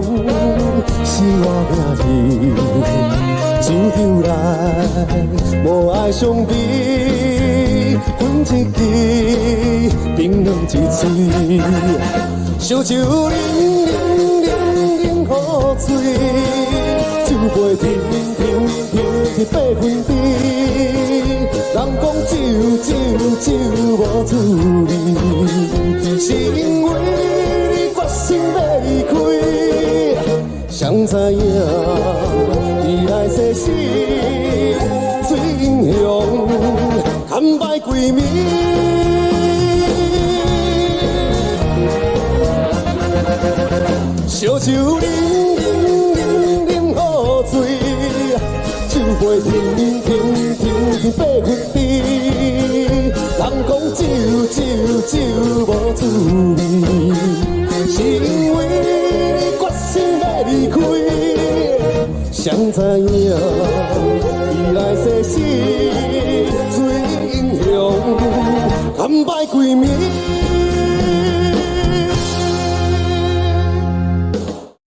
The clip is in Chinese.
是我命运，就着来无爱相比，分一支，冰冷一嘴，烧酒啉饮好醉，酒杯停8分甜，人讲酒无滋味，是因为你决心要离开，谁知影你来世事，水英雄惨败归暝。烧酒啉好醉，酒杯停8分甜。人讲酒无滋味，是因为你决心要离开。谁知影未来世事，水英雄惨败归暝。